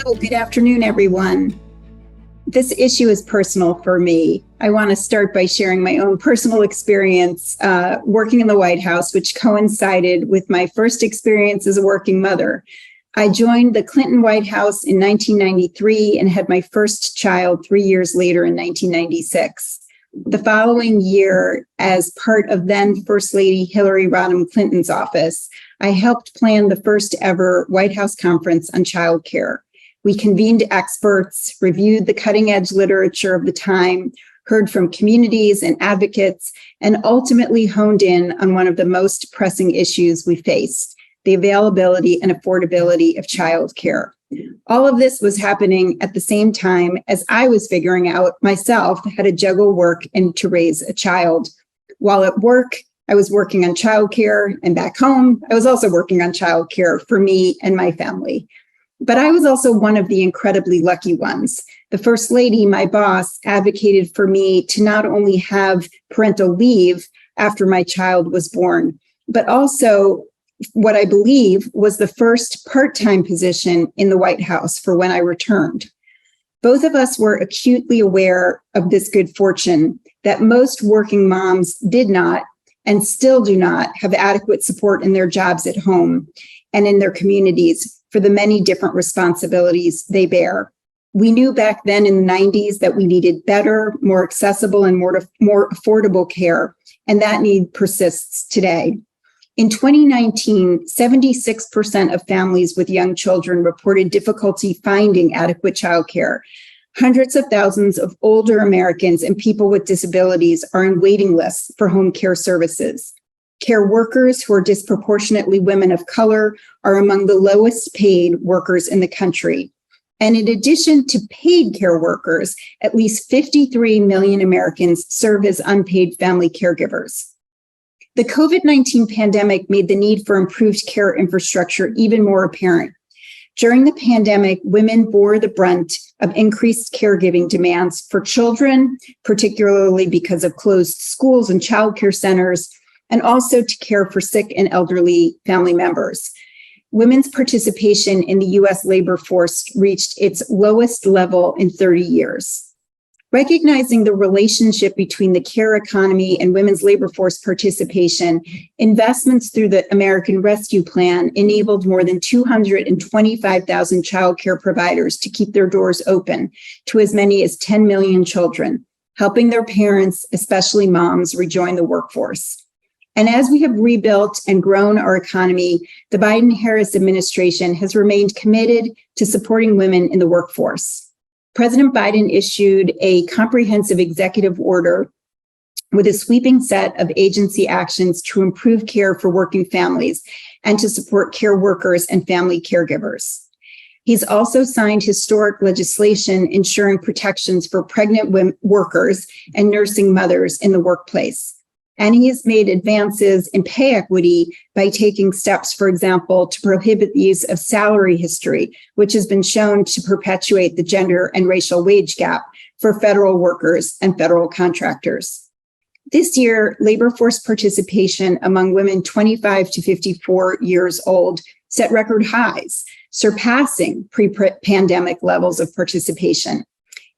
Hello, good afternoon, everyone. This issue is personal for me. I want to start by sharing my own personal experience working in the White House, which coincided with my first experience as a working mother. I joined the Clinton White House in 1993 and had my first child 3 years later in 1996. The following year, as part of then First Lady Hillary Rodham Clinton's office, I helped plan the first ever White House conference on childcare. We convened experts, reviewed the cutting edge literature of the time, heard from communities and advocates, and ultimately honed in on one of the most pressing issues we faced, the availability and affordability of childcare. All of this was happening at the same time as I was figuring out myself how to juggle work and to raise a child. While at work, I was working on childcare, and back home, I was also working on childcare for me and my family. But I was also one of the incredibly lucky ones. The First Lady, my boss, advocated for me to not only have parental leave after my child was born, but also what I believe was the first part-time position in the White House for when I returned. Both of us were acutely aware of this good fortune that most working moms did not and still do not have adequate support in their jobs at home and in their communities for the many different responsibilities they bear. We knew back then in the 90s that we needed better, more accessible, and more affordable care, and that need persists today. In 2019, 76% of families with young children reported difficulty finding adequate childcare. Hundreds of thousands of older Americans and people with disabilities are in waiting lists for home care services. Care workers, who are disproportionately women of color, are among the lowest paid workers in the country. And in addition to paid care workers, at least 53 million Americans serve as unpaid family caregivers. The COVID-19 pandemic made the need for improved care infrastructure even more apparent. During the pandemic, women bore the brunt of increased caregiving demands for children, particularly because of closed schools and childcare centers, and also to care for sick and elderly family members. Women's participation in the U.S. labor force reached its lowest level in 30 years. Recognizing the relationship between the care economy and women's labor force participation, investments through the American Rescue Plan enabled more than 225,000 childcare providers to keep their doors open to as many as 10 million children, helping their parents, especially moms, rejoin the workforce. And as we have rebuilt and grown our economy, the Biden-Harris administration has remained committed to supporting women in the workforce. President Biden issued a comprehensive executive order with a sweeping set of agency actions to improve care for working families and to support care workers and family caregivers. He's also signed historic legislation ensuring protections for pregnant workers and nursing mothers in the workplace. And he has made advances in pay equity by taking steps, for example, to prohibit the use of salary history, which has been shown to perpetuate the gender and racial wage gap for federal workers and federal contractors. This year, labor force participation among women 25 to 54 years old set record highs, surpassing pre-pandemic levels of participation.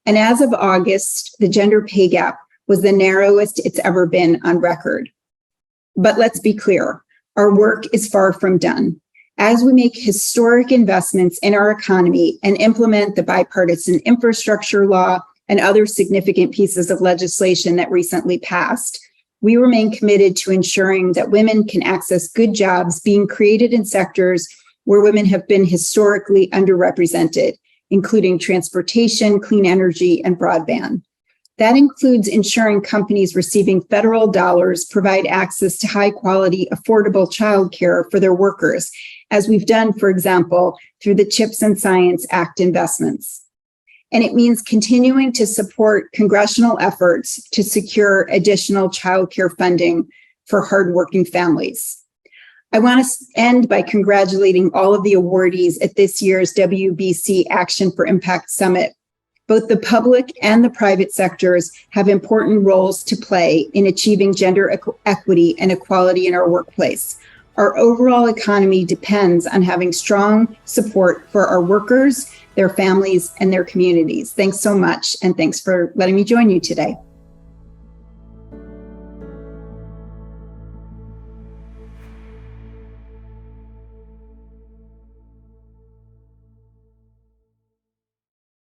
And as of August, the gender pay gap was the narrowest it's ever been on record. But let's be clear, our work is far from done. As we make historic investments in our economy and implement the bipartisan infrastructure law and other significant pieces of legislation that recently passed, we remain committed to ensuring that women can access good jobs being created in sectors where women have been historically underrepresented, including transportation, clean energy, and broadband. That includes ensuring companies receiving federal dollars provide access to high-quality, affordable childcare for their workers, as we've done, for example, through the CHIPS and Science Act investments. And it means continuing to support congressional efforts to secure additional childcare funding for hardworking families. I want to end by congratulating all of the awardees at this year's WBC Action for Impact Summit. Both the public and the private sectors have important roles to play in achieving gender equity and equality in our workplace. Our overall economy depends on having strong support for our workers, their families, and their communities. Thanks so much, and thanks for letting me join you today.